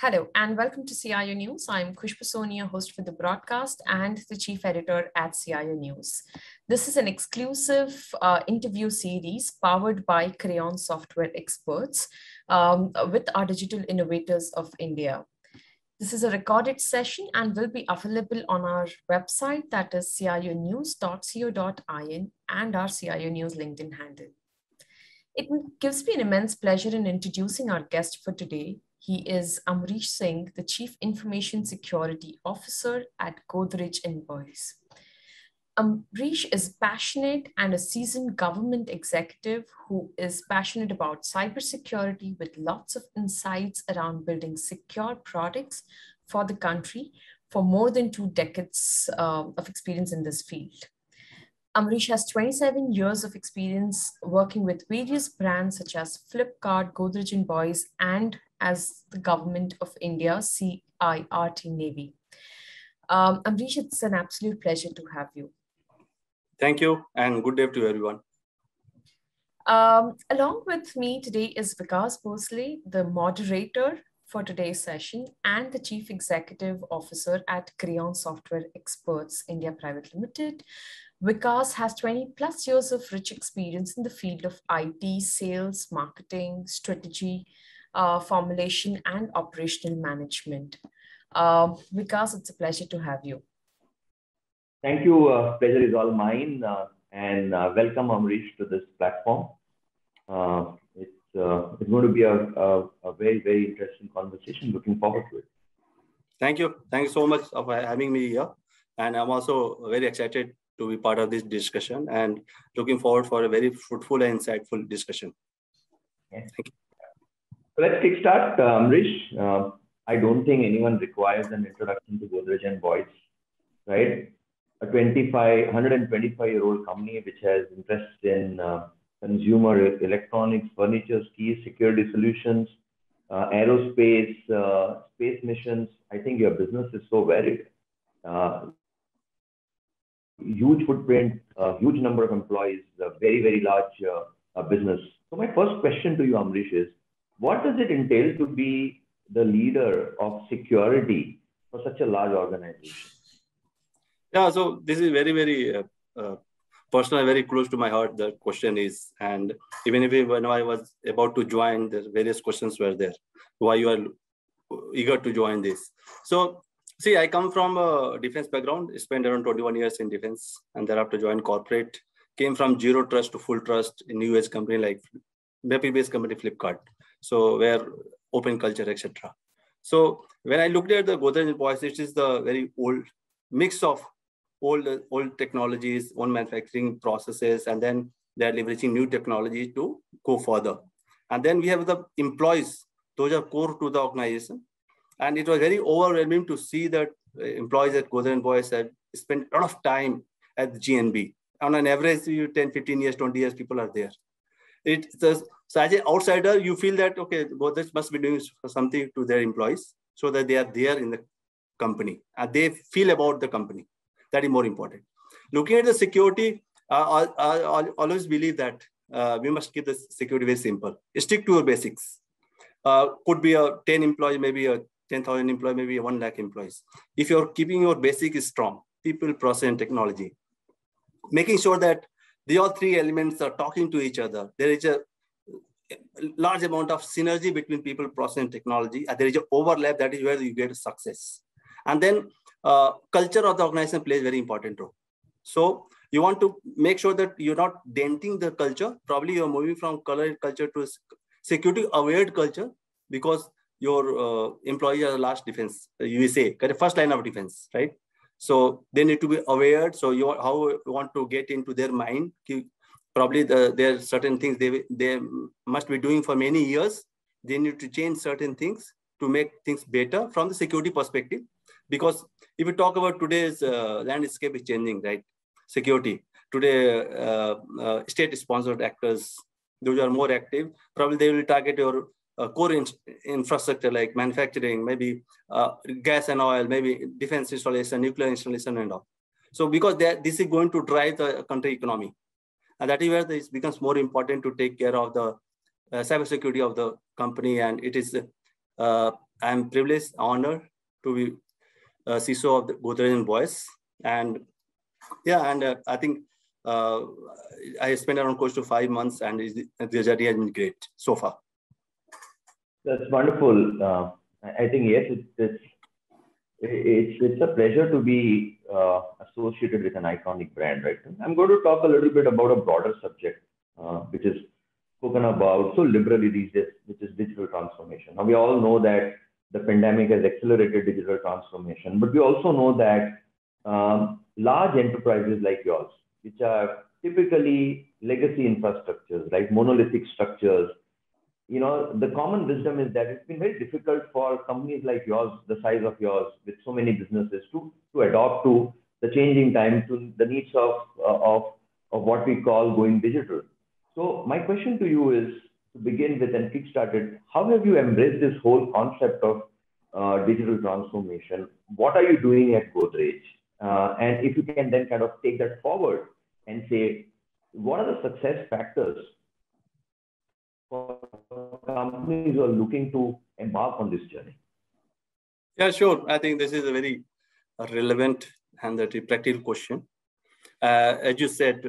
Hello and welcome to CIO News. I'm Khushbu Sonia, host for the broadcast and the chief editor at CIO News. This is an exclusive interview series powered by Crayon Software Experts with our digital innovators of India. This is a recorded session and will be available on our website, that is cionews.co.in, and our CIO News LinkedIn handle. It gives me an immense pleasure in introducing our guest for today. He is Amrish Singh, the Chief Information Security Officer at Godrej & Boyce. Amrish is passionate and a seasoned government executive who is passionate about cybersecurity with lots of insights around building secure products for the country for more than 2 decades of experience in this field. Amrish has 27 years of experience working with various brands such as Flipkart, Godrej & Boyce, and as the Government of India, CIRT Navy. Amrish, it's an absolute pleasure to have you. Thank you, and good day to everyone. Along with me today is Vikas Bhosle, the moderator for today's session and the Chief Executive Officer at Crayon Software Experts India Private Limited. Vikas has 20 plus years of rich experience in the field of IT, sales, marketing, strategy, formulation, and operational management. Vikas, it's a pleasure to have you. Thank you. Pleasure is all mine. And welcome, Amrish, to this platform. It's going to be a very, very interesting conversation. Looking forward to it. Thank you. Thank you so much for having me here. And I'm also very excited to be part of this discussion and looking forward for a very fruitful and insightful discussion. Yes. Thank you. So let's kickstart. Amrish, I don't think anyone requires an introduction to Godrej & Boyce, right? A 125-year-old company which has interest in consumer electronics, furniture, skis, security solutions, aerospace, space missions. I think your business is so varied. Huge footprint, huge number of employees, a very, very large business. So my first question to you, Amrish, is what does it entail to be the leader of security for such a large organization? Yeah, so this is very, very personal, very close to my heart, the question is. And even if when I was about to join, the various questions were there. Why you are eager to join this? So, see, I come from a defense background, spent around 21 years in defense, and thereafter joined corporate, came from zero trust to full trust in US company like Maple-based company Flipkart. So where open culture, etc. So when I looked at the Godrej & Boyce, it is the very old mix of old technologies, old manufacturing processes, and then they're leveraging new technology to go further. And then we have the employees, those are core to the organization. And it was very overwhelming to see that employees at Godrej & Boyce had spent a lot of time at the GNB. On an average, 10, 15 years, 20 years, people are there. So as an outsider, you feel that, okay, Godrej must be doing something to their employees so that they are there in the company and they feel about the company. That is more important. Looking at the security, I always believe that we must keep the security very simple. Stick to your basics. Could be a 10 employees, maybe a 10,000 employees, maybe a 1 lakh employees. If you're keeping your basic strong, people, process, and technology, making sure that the all three elements are talking to each other. There is a large amount of synergy between people, process, and technology. And there is an overlap. That is where you get success. And then culture of the organization plays a very important role. So you want to make sure that you're not denting the culture. Probably you're moving from culture to security-aware culture because your employees are the last defense, USA, first line of defense, right? So they need to be aware. So how you want to get into their mind. Probably there are certain things they must be doing for many years. They need to change certain things to make things better from the security perspective. Because if we talk about today's landscape is changing, right? Security. Today, state-sponsored actors, those are more active. Probably they will target your core infrastructure like manufacturing, maybe gas and oil, maybe defense installation, nuclear installation and all. So because this is going to drive the country economy. And that is where it becomes more important to take care of the cybersecurity of the company. And it is I'm privileged, honored to be CISO of the Godrej & Boyce. And yeah, and I think I spent around close to 5 months, and the journey has been great so far. That's wonderful. I think, yes, it's a pleasure to be associated with an iconic brand, right? I'm going to talk a little bit about a broader subject, which is spoken about so liberally these days, which is digital transformation. Now, we all know that the pandemic has accelerated digital transformation, but we also know that large enterprises like yours, which are typically legacy infrastructures, like monolithic structures, the common wisdom is that it's been very difficult for companies like yours, the size of yours, with so many businesses, to adopt to the changing time, to the needs of what we call going digital. So my question to you is, to begin with and kickstart it, how have you embraced this whole concept of digital transformation? What are you doing at Godrej? And if you can then kind of take that forward and say, what are the success factors for companies who are looking to embark on this journey? Yeah, sure. I think this is a very relevant and a practical question. As you said,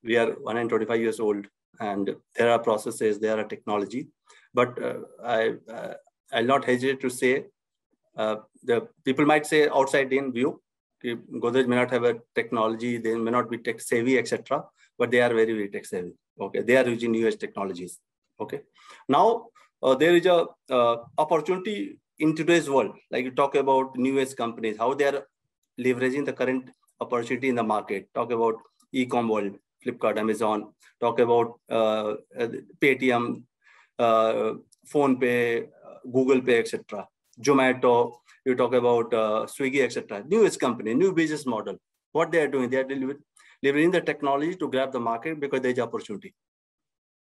we are 125 years old, and there are processes, there are technology. But I'll not hesitate to say, the people might say outside in view, Godrej may not have a technology, they may not be tech savvy, etc. But they are very, very tech savvy. Okay, they are using newest technologies. Okay, now there is a opportunity in today's world. Like you talk about newest companies, how they are leveraging the current opportunity in the market. Talk about e-com world, Flipkart, Amazon. Talk about Paytm, PhonePe, Google Pay, etc. Zomato. You talk about Swiggy, etc. Newest company, new business model. What they are doing, they are leveraging the technology to grab the market because there is opportunity.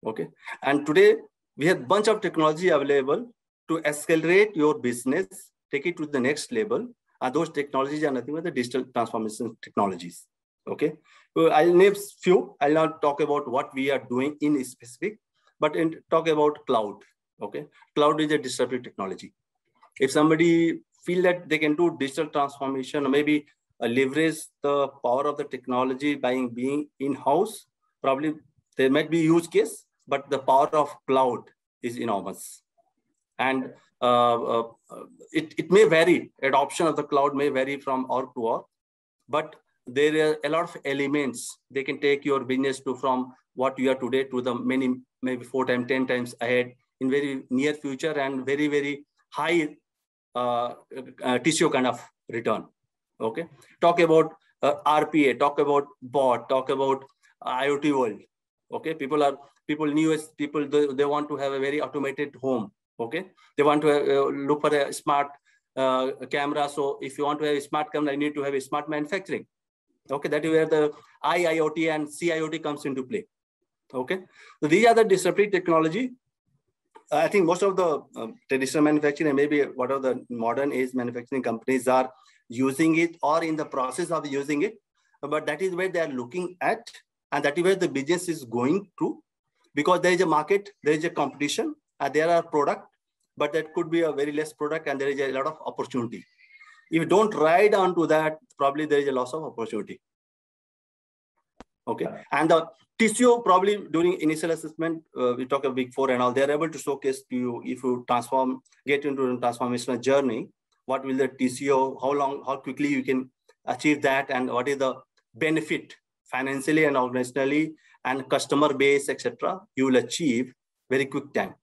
Okay, and today we have a bunch of technology available to accelerate your business, take it to the next level. And those technologies are nothing but the digital transformation technologies. Okay, so I'll name few. I'll not talk about what we are doing in specific, but talk about cloud. Okay, cloud is a disruptive technology. If somebody feel that they can do digital transformation, or maybe leverage the power of the technology by being in-house, probably there might be use case, but the power of cloud is enormous. And it may vary, adoption of the cloud may vary from org to org, but there are a lot of elements. They can take your business to from what you are today to the maybe 4 times, 10 times ahead in very near future, and very, very high TCO kind of return. Okay, talk about RPA, talk about bot, talk about IoT world. Okay, newest people, they want to have a very automated home. Okay, they want to look for a smart camera. So if you want to have a smart camera, you need to have a smart manufacturing. Okay, that is where the IIoT and CIoT comes into play. Okay, so these are the disruptive technology. I think most of the traditional manufacturing and maybe what are the modern age manufacturing companies are using it or in the process of using it. But that is where they are looking at, and that is where the business is going to, because there is a market, there is a competition, and there are product, but that could be a very less product, and there is a lot of opportunity. If you don't ride onto that, probably there is a loss of opportunity. Okay, and the TCO probably during initial assessment, we talk of Big Four and all, they're able to showcase to you if you get into a transformational journey, what will the TCO, how long, how quickly you can achieve that, and what is the benefit financially and organizationally and customer base, etc. You will achieve very quick time.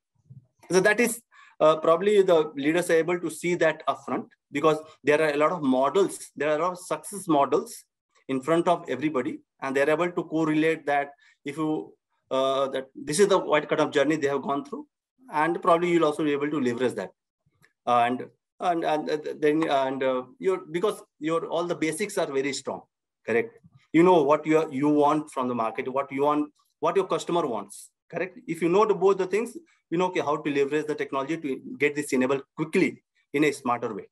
So that is probably the leaders are able to see that upfront, because there are a lot of models, there are a lot of success models in front of everybody, and they're able to correlate that if you that this is the what kind of journey they have gone through, and probably you'll also be able to leverage that. Because your all the basics are very strong, correct? You know what you want from the market, what you want, what your customer wants, correct? If you know both the things, you know how to leverage the technology to get this enabled quickly in a smarter way.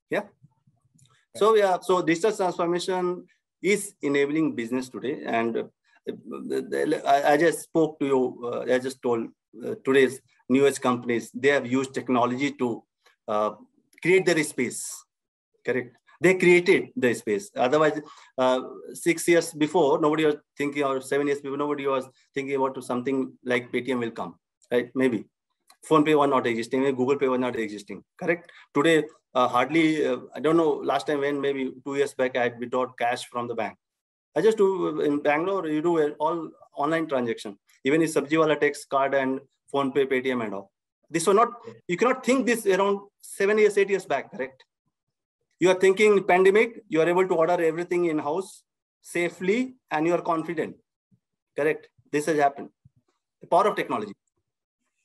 Yeah. So yeah, so digital transformation is enabling business today, and I just spoke to you. I just told today's newest companies, they have used technology to create their space. Correct. They created the space. Otherwise, 6 years before, nobody was thinking, or 7 years before, nobody was thinking about something like Paytm will come, right? Maybe PhonePe was not existing, maybe Google Pay was not existing. Correct. Today, hardly, I don't know, last time when, maybe 2 years back, I had withdrawn cash from the bank. I just do in Bangalore, you do all online transaction. Even if Sabjiwala takes card and PhonePe, Paytm and all. This was not, you cannot think this around 7 years, 8 years back, correct? You are thinking pandemic, you are able to order everything in-house safely and you are confident. Correct. This has happened. The power of technology.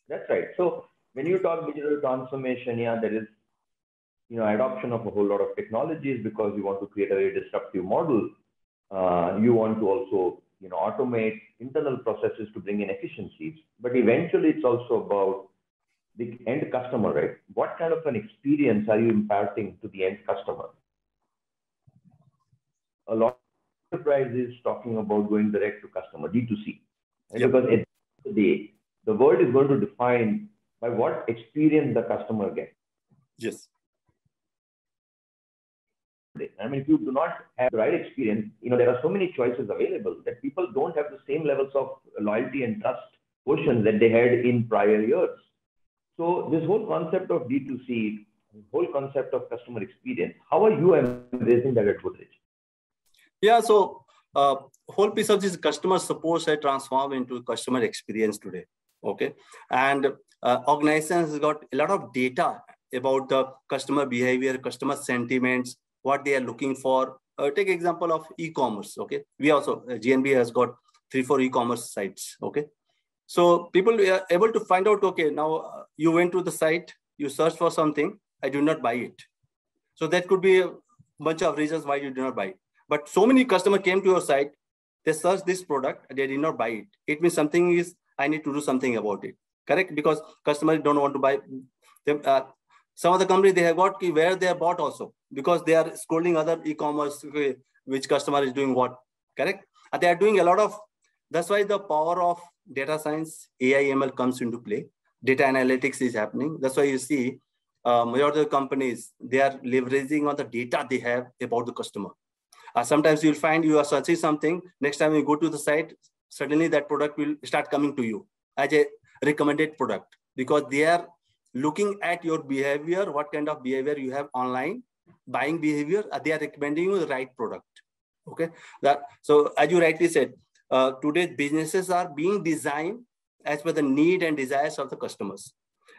That's right. So when you talk digital transformation, yeah, there is, adoption of a whole lot of technologies because you want to create a very disruptive model. You want to also, automate internal processes to bring in efficiencies. But eventually, it's also about the end customer, right? What kind of an experience are you imparting to the end customer? A lot of enterprises talking about going direct to customer, D2C. Right? Yep. Because at the end of the day, the world is going to define by what experience the customer gets. Yes. I mean, if you do not have the right experience, there are so many choices available that people don't have the same levels of loyalty and trust quotient that they had in prior years. So this whole concept of D2C, whole concept of customer experience, how are you embracing that at Godrej? Yeah, so whole piece of this customer support has transformed into customer experience today. Okay, and organizations have got a lot of data about the customer behavior, customer sentiments, what they are looking for. Take example of e-commerce. Okay, we also GNB has got 3-4 e-commerce sites. Okay. So people are able to find out, okay, now you went to the site, you search for something, I do not buy it. So that could be a bunch of reasons why you do not buy it. But so many customers came to your site, they searched this product, they did not buy it. It means something is, I need to do something about it. Correct? Because customers don't want to buy them. Some of the companies, they have got where they are bought also, because they are scrolling other e-commerce, which customer is doing what. Correct? And they are doing a lot of, that's why the power of data science, AI, ML comes into play. Data analytics is happening. That's why you see majority of the companies, they are leveraging on the data they have about the customer. Sometimes you'll find you are searching something. Next time you go to the site, suddenly that product will start coming to you as a recommended product, because they are looking at your behavior, what kind of behavior you have online, buying behavior, they are recommending you the right product. Okay. So as you rightly said, today businesses are being designed as per the need and desires of the customers.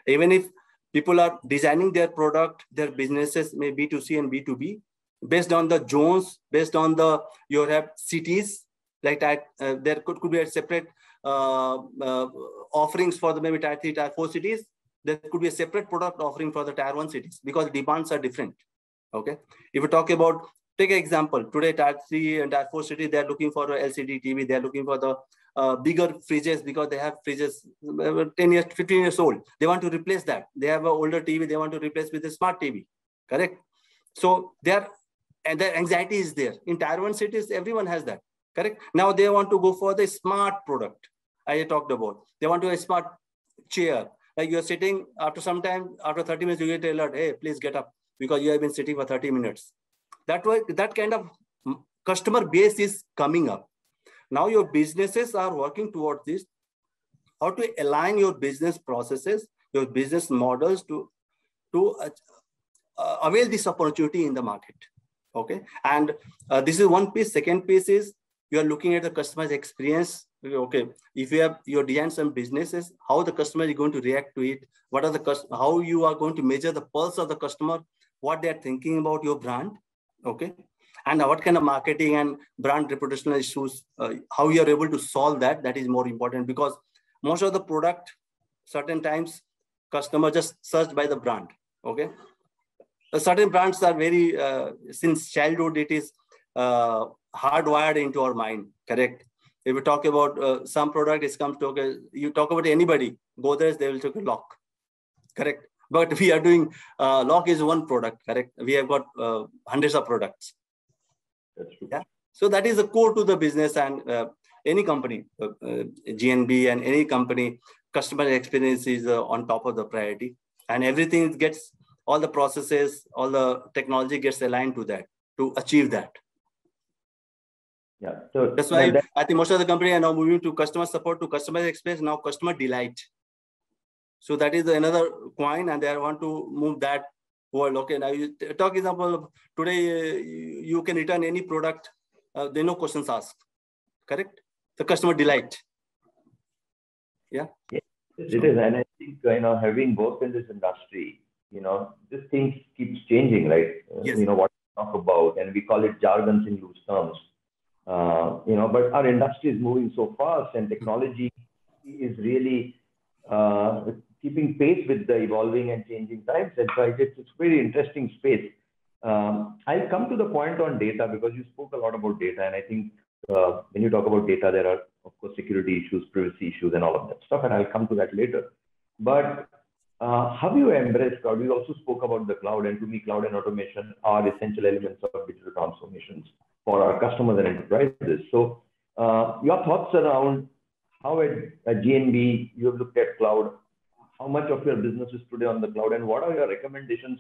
Even if people are designing their product, their businesses may B2C and B2B, based on the zones, based on the, you have cities, like that, there could be a separate offerings for the maybe tier 3, tier 4 cities. There could be a separate product offering for the tier 1 cities, because demands are different. Okay. If you talk about, take an example, today tier 3 and tier 4 cities, they are looking for a LCD TV, they are looking for the bigger fridges, because they have fridges 10 years, 15 years old. They want to replace that. They have an older TV, they want to replace with a smart TV. Correct. So and the anxiety is there. In tier 1 cities, everyone has that. Correct. Now they want to go for the smart product I talked about. They want to a smart chair. Like you're sitting, after some time, after 30 minutes, you get an alert, hey, please get up, because you have been sitting for 30 minutes. That way, that kind of customer base is coming up. Now your businesses are working towards this, how to align your business processes, your business models to avail this opportunity in the market. Okay. And this is one piece. Second piece is you are looking at the customer's experience. Okay. If you have your design some businesses, how the customer is going to react to it, what are the how you are going to measure the pulse of the customer, what they are thinking about your brand. Okay. And what kind of marketing and brand reputational issues, how you are able to solve that, that is more important, because most of the product, certain times, customer just search by the brand. Okay. Certain brands are very, since childhood, it is hardwired into our mind. Correct. If we talk about some product, it comes to, okay, you talk about anybody, Godrej, they will take a lock. Correct. But we are doing, lock is one product. Correct. We have got hundreds of products. That's true. Yeah. So that is the core to the business, and any company, GNB and any company, customer experience is on top of the priority, and everything gets all the processes, all the technology gets aligned to that, to achieve that. Yeah. So that's why I think most of the company are now moving to customer support, to customer experience, now customer delight. So that is another coin, and they want to move that world. Okay, now you talk example, today you can return any product, there are no questions asked, correct? The customer delight. Yeah. Yes, it is. And I think, having worked in this industry, this thing keeps changing, right? Yes. What we talk about, and we call it jargons in loose terms. But our industry is moving so fast, and technology is really keeping pace with the evolving and changing times. And so it's a very interesting space. I'll come to the point on data, because you spoke a lot about data, and I think when you talk about data, there are, of course, security issues, privacy issues, and all of that stuff, and I'll come to that later. But how do you embrace cloud? We also spoke about the cloud, and to me, cloud and automation are essential elements of digital transformations for our customers and enterprises. So your thoughts around how at GNB you have looked at cloud, how much of your business is today on the cloud, and what are your recommendations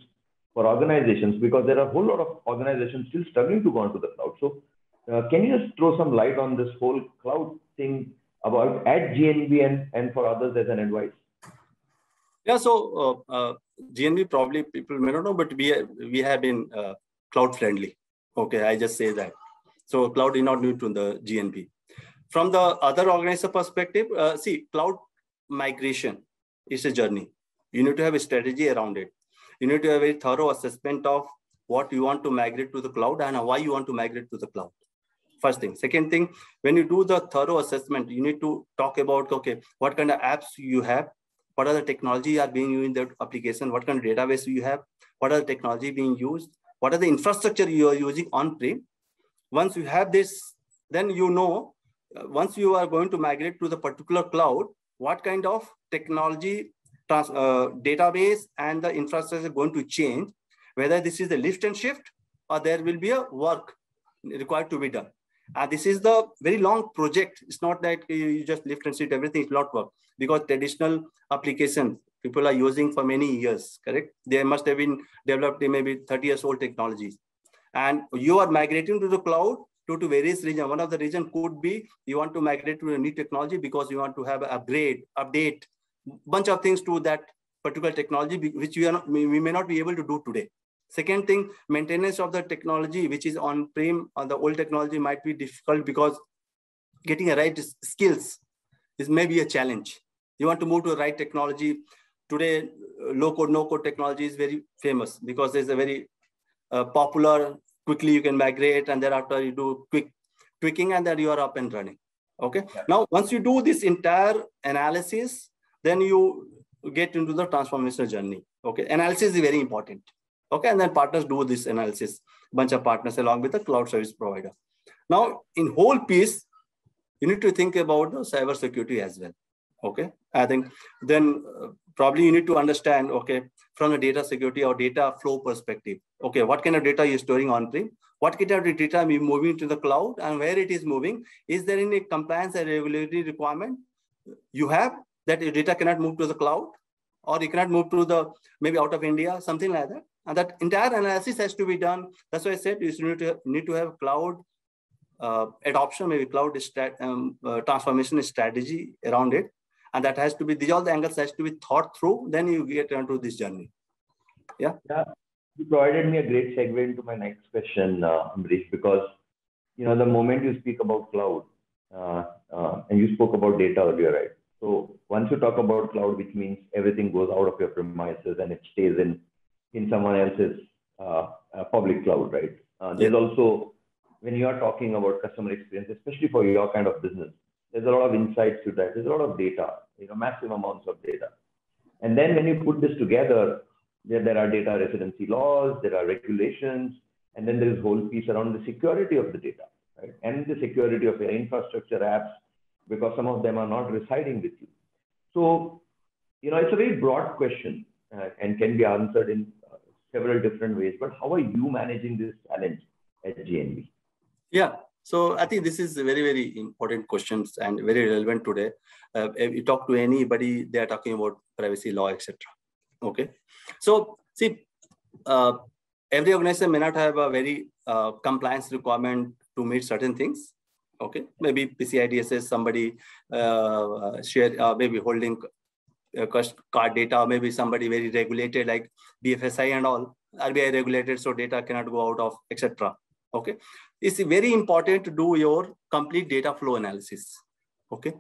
for organizations? Because there are a whole lot of organizations still struggling to go onto the cloud. So can you just throw some light on this whole cloud thing about at GNB and for others as an advice? Yeah, so GNB, probably people may not know, but we have been cloud friendly. Okay, I just say that. So cloud is not new to the GNB. From the other organizer perspective, see, cloud migration is a journey. You need to have a strategy around it. You need to have a thorough assessment of what you want to migrate to the cloud and why you want to migrate to the cloud. First thing. Second thing, when you do the thorough assessment, you need to talk about, okay, what kind of apps you have, what are the technology are being used in the application, what kind of database you have, what are the technology being used, what are the infrastructure you are using on-prem. Once you have this, then you know, once you are going to migrate to the particular cloud, what kind of technology, database and the infrastructure is going to change, whether this is the lift and shift or there will be a work required to be done. This is the very long project. It's not that you just lift and shift everything. It's not work, because traditional applications people are using for many years, correct? They must have been developed in maybe 30 years old technologies. And you are migrating to the cloud due to various reasons. One of the reasons could be you want to migrate to a new technology because you want to have an upgrade, update, bunch of things to that particular technology, which we may not be able to do today. Second thing, maintenance of the technology, which is on-prem or the old technology, might be difficult because getting the right skills is maybe a challenge. You want to move to the right technology. Today, low-code, no-code technology is very famous because there's a very popular, quickly you can migrate, and thereafter you do quick tweaking and then you are up and running. Okay. Yeah. Now, once you do this entire analysis, then you get into the transformational journey. Okay. Analysis is very important. Okay. And then partners do this analysis, bunch of partners along with the cloud service provider. Now, in whole piece, you need to think about the cyber security as well. Okay. I think then probably you need to understand, okay, from the data security or data flow perspective, okay, what kind of data you're storing on-prem, what kind of data are moving to the cloud, and where it is moving. Is there any compliance and regulatory requirement you have that your data cannot move to the cloud, or you cannot move to the, maybe out of India, something like that. And that entire analysis has to be done. That's why I said you need to have cloud adoption, maybe cloud transformation strategy around it. And that has to be, these all the angles has to be thought through, then you get into this journey. Yeah. Yeah. You provided me a great segue into my next question, Amrish, because, the moment you speak about cloud, and you spoke about data earlier, right? So once you talk about cloud, which means everything goes out of your premises and it stays in someone else's public cloud, right? There's also, when you are talking about customer experience, especially for your kind of business, there's a lot of insights to that. There's a lot of data, massive amounts of data. And then when you put this together, there are data residency laws, there are regulations, and then there is a whole piece around the security of the data, right? And the security of your infrastructure apps, because some of them are not residing with you. So, it's a very broad question and can be answered in several different ways. But how are you managing this challenge at GNB? Yeah. So I think this is a very, very important questions and very relevant today. If you talk to anybody, they are talking about privacy law, etc. Okay. So see, every organization may not have a very compliance requirement to meet certain things. Okay, maybe PCI DSS, somebody share, maybe holding card data, maybe somebody very regulated like BFSI and all, RBI regulated, so data cannot go out of, etc. Okay, it's very important to do your complete data flow analysis. Okay,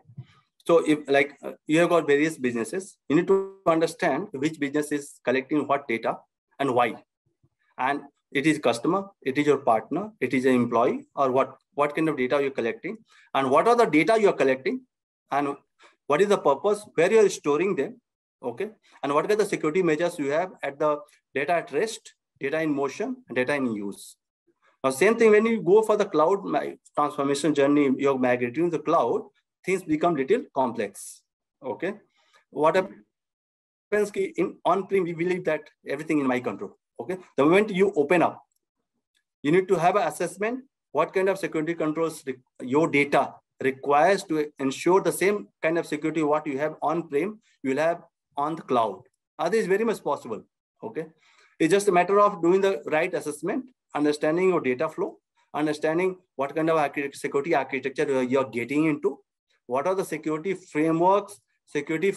so if like you have got various businesses, you need to understand which business is collecting what data and why. And it is customer, it is your partner, it is an employee, or what kind of data you're collecting, and what are the data you're collecting, and what is the purpose, where you are storing them, okay, and what are the security measures you have at the data at rest, data in motion, data in use. Now, same thing when you go for the cloud transformation journey, you're migrating to the cloud, things become little complex, okay. What happens in on-prem, we believe that everything in my control, okay. The moment you open up, you need to have an assessment, what kind of security controls your data requires to ensure the same kind of security what you have on-prem, you will have on the cloud. This is very much possible, okay. It's just a matter of doing the right assessment, understanding your data flow, understanding what kind of security architecture you're getting into, what are the security frameworks, security,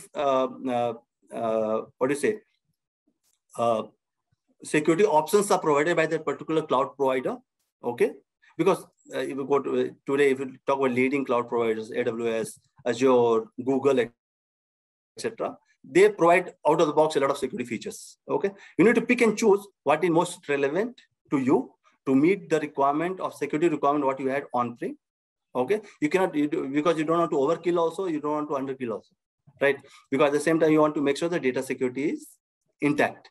security options are provided by that particular cloud provider, okay. Because if you go to today, if you talk about leading cloud providers, AWS, Azure, Google, etc., they provide out of the box a lot of security features, okay. You need to pick and choose what is most relevant to you to meet the requirement of security requirement what you had on-prem, okay. You cannot, because you don't want to overkill also, you don't want to underkill also, right? Because at the same time, you want to make sure the data security is intact.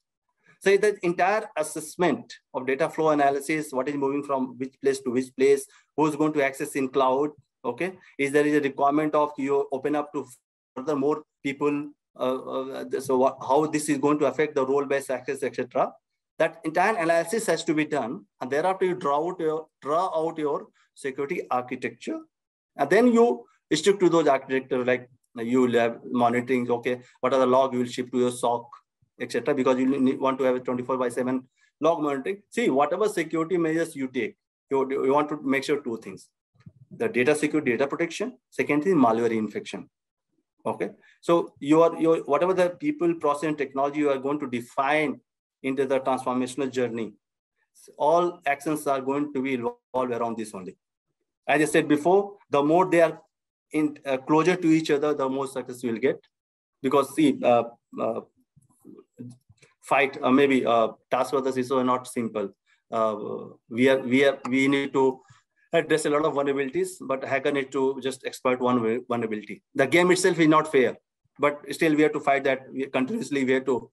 So the entire assessment of data flow analysis, what is moving from which place to which place, who's going to access in cloud, okay? Is there a requirement of you open up to further more people? So how this is going to affect the role-based access, etc. That entire analysis has to be done, and thereafter you draw out your security architecture, and then you stick to those architecture, like you will have monitoring, okay, what are the log you will ship to your SOC, etc. Because you want to have a 24/7 log monitoring. See, whatever security measures you take, you want to make sure two things: the data security, data protection. Second thing, malware infection. Okay, so your whatever the people, process, and technology you are going to define into the transformational journey, all actions are going to be involved around this only. As I said before, the more they are in closer to each other, the more success you will get. Because see, task for the CISO are not simple. We need to address a lot of vulnerabilities, but hacker need to just exploit one vulnerability. The game itself is not fair, but still we have to fight that continuously. We have to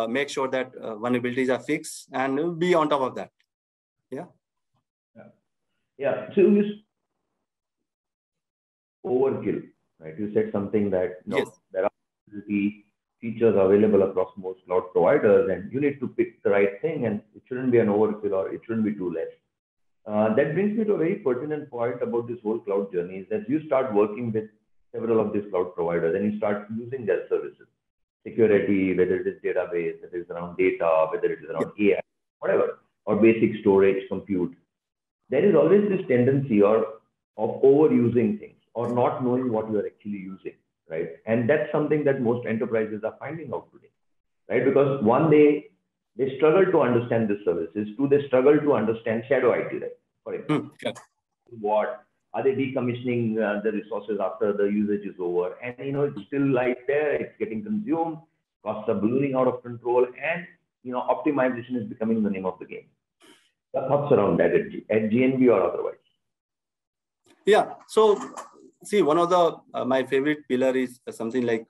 make sure that vulnerabilities are fixed and be on top of that. Yeah. Yeah. So you overkill, right? You said something that yes, there are features available across most cloud providers, and you need to pick the right thing, and it shouldn't be an overkill or it shouldn't be too less. That brings me to a very pertinent point about this whole cloud journey, is that you start working with several of these cloud providers and you start using their services. Security, whether it is database, whether it's around data, whether it is around AI, whatever, or basic storage, compute. There is always this tendency of overusing things or not knowing what you are actually using, right? And that's something that most enterprises are finding out today, right? Because one, they struggle to understand the services. Two, they struggle to understand shadow IT, right? For example, what are they decommissioning the resources after the usage is over? And it's still like there, it's getting consumed, costs are ballooning out of control, and optimization is becoming the name of the game. The thoughts around that at GNB or otherwise? Yeah. So see, one of the my favorite pillar is something like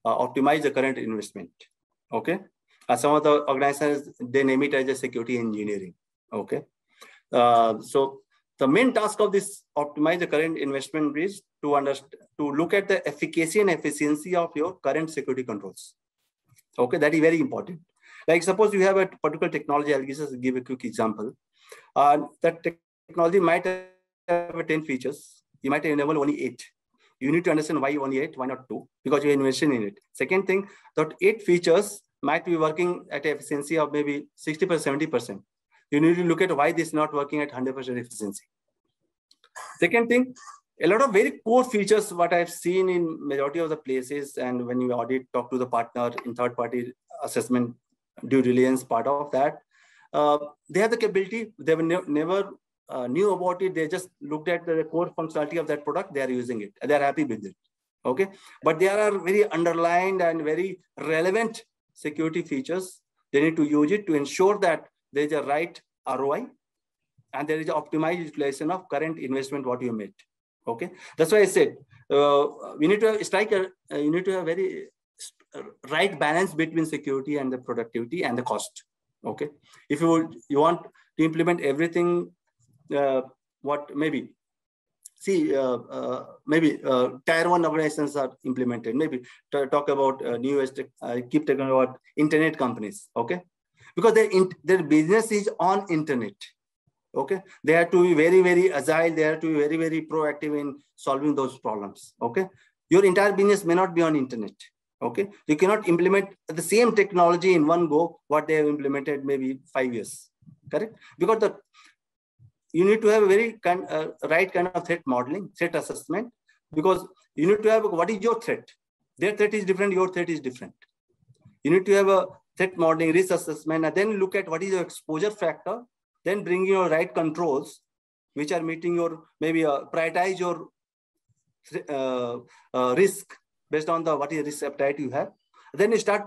optimize the current investment. Okay. Some of the organizations, they name it as a security engineering. Okay. So the main task of this optimize the current investment is to look at the efficacy and efficiency of your current security controls. Okay, that is very important. Like suppose you have a particular technology, I'll just give a quick example. That technology might have 10 features. You might enable only 8. You need to understand why only 8, why not 2? Because you're investing in it. Second thing, that 8 features might be working at an efficiency of maybe 60%, 70%. You need to look at why this is not working at 100% efficiency. Second thing, a lot of very core features, what I've seen in majority of the places, and when you audit, talk to the partner in third-party assessment, due diligence part of that, they have the capability, they never knew about it, they just looked at the core functionality of that product, they are using it, they're happy with it, okay? But there are very underlined and very relevant security features. They need to use it to ensure that there is a right ROI and there is an optimized utilization of current investment what you made. Okay, that's why I said we need to strike a you need to have very right balance between security and the productivity and the cost. Okay, if you want to implement everything, what maybe see maybe tier 1 organizations are implemented. Maybe talk about newest. I keep talking about internet companies. Okay, because their business is on internet. Okay, they have to be very, very agile. They have to be very, very proactive in solving those problems. Okay, your entire business may not be on internet. Okay, you cannot implement the same technology in one go what they have implemented maybe 5 years. Correct? Because you need to have a very right kind of threat modeling, threat assessment. Because you need to have what is your threat. Their threat is different. Your threat is different. You need to have a threat modeling, risk assessment, and then look at what is your exposure factor. Then bring your right controls, which are meeting your, maybe prioritize your risk based on what is the risk appetite you have. Then you start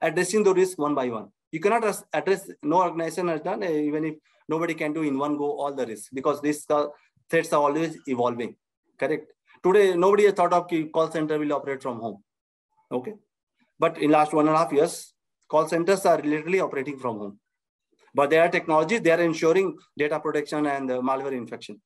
addressing the risk one by one. You cannot address, no organization has done, even if nobody can do in one go all the risks, because threats are always evolving. Correct? Today, nobody has thought of call center will operate from home. Okay. But in last 1.5 years, call centers are literally operating from home. But there are technologies, they are ensuring data protection and malware infection.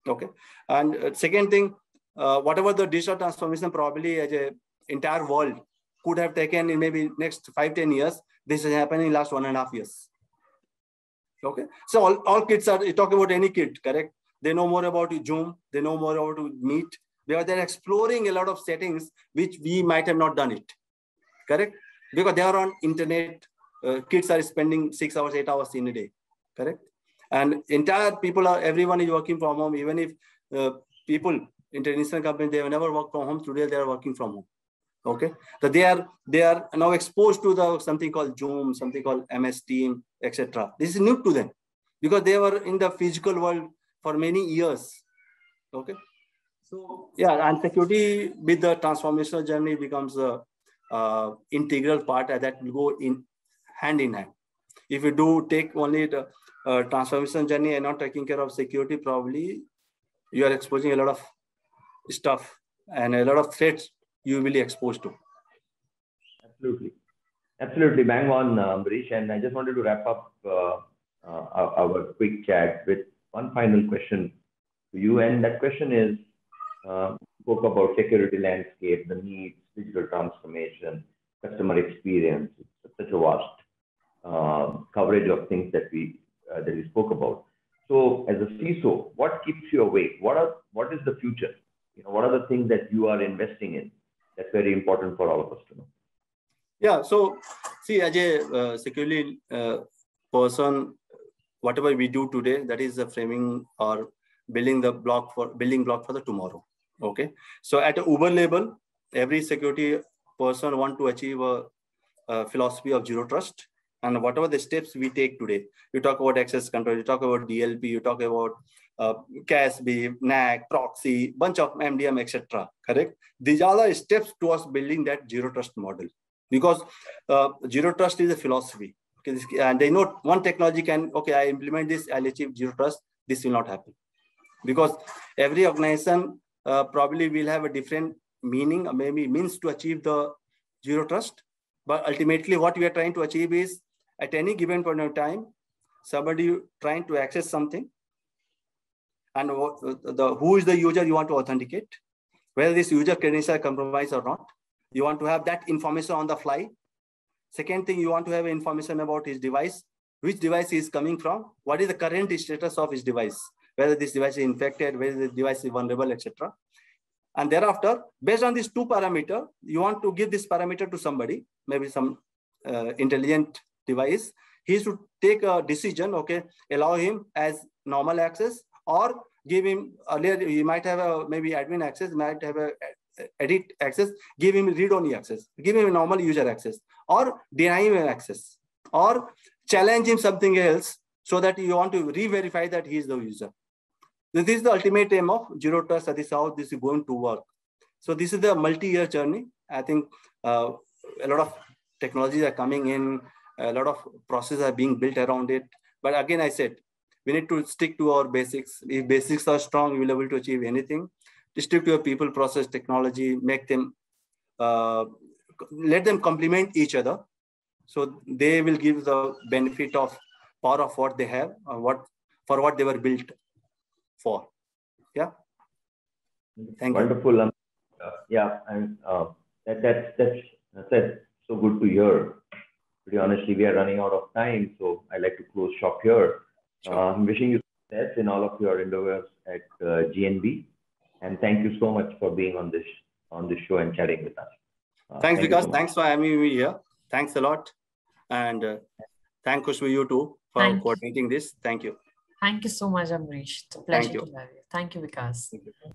Okay. And second thing, whatever the digital transformation probably as an entire world could have taken in maybe next 5-10 years, this is happening in last 1.5 years. Okay. So all kids are, you talk about any kid, correct? They know more about Zoom, they know more about Meet. They're exploring a lot of settings which we might have not done it. Correct? Because they are on internet. Kids are spending 6 hours, 8 hours in a day, correct? And entire people everyone is working from home. Even if people, international companies, they have never worked from home. Today they are working from home. Okay, so they are now exposed to something called Zoom, something called MS Team, etc. This is new to them because they were in the physical world for many years. Okay, so yeah, and security with the transformational journey becomes a integral part that will go in hand in hand. If you do take only the transformation journey and not taking care of security, probably you are exposing a lot of stuff and a lot of threats you will be exposed to. Absolutely. Absolutely. Bang on, Ambrish. And I just wanted to wrap up our quick chat with one final question to you. And that question is, spoke about security landscape, the needs, digital transformation, customer experience. It's such a vast coverage of things that we spoke about. So as a CISO, what keeps you awake? What is the future? What are the things that you are investing in? That's very important for all of us to know. Yeah. So see, as a security person, whatever we do today, that is the framing or building block for the tomorrow. Okay. So at a Uber level, every security person want to achieve a philosophy of zero trust. And whatever the steps we take today, you talk about access control, you talk about DLP, you talk about CASB, NAC, proxy, bunch of MDM, etc. Correct? These are the steps towards building that zero trust model. Because zero trust is a philosophy. Okay, and they know one technology can, okay, I implement this, I'll achieve zero trust. This will not happen. Because every organization probably will have a different meaning, or maybe means to achieve the zero trust. But ultimately, what we are trying to achieve is, at any given point of time, somebody trying to access something, and who is the user you want to authenticate, whether this user credential compromised or not. You want to have that information on the fly. Second thing, you want to have information about his device, which device he is coming from, what is the current status of his device, whether this device is infected, whether the device is vulnerable, etc. And thereafter, based on these two parameters, you want to give this parameter to somebody, maybe some intelligent device, he should take a decision, okay, allow him as normal access, or give him, earlier he might have a maybe admin access, might have a edit access, give him read-only access, give him a normal user access, or deny him access, or challenge him something else so that you want to re-verify that he is the user. This is the ultimate aim of Zero Trust. That is how this is going to work. So this is the multi-year journey. I think a lot of technologies are coming in, a lot of processes are being built around it. But again, I said, we need to stick to our basics. If basics are strong, you will be able to achieve anything. Stick to your people, process, technology, make them, let them complement each other. So they will give the benefit of power of what they have, for what they were built for. Yeah. Thank you. Wonderful. Yeah, and that's so good to hear. Pretty honestly, we are running out of time, so I'd like to close shop here. Sure. I'm wishing you success in all of your endeavors at GNB, and thank you so much for being on this show and chatting with us. Thanks, Vikas. Thanks for having me here. Thanks a lot, and thank Khushbu, you too, for coordinating this. Thank you. Thank you so much, Amrish. It's a pleasure to have you. Thank you, Vikas. Thank you.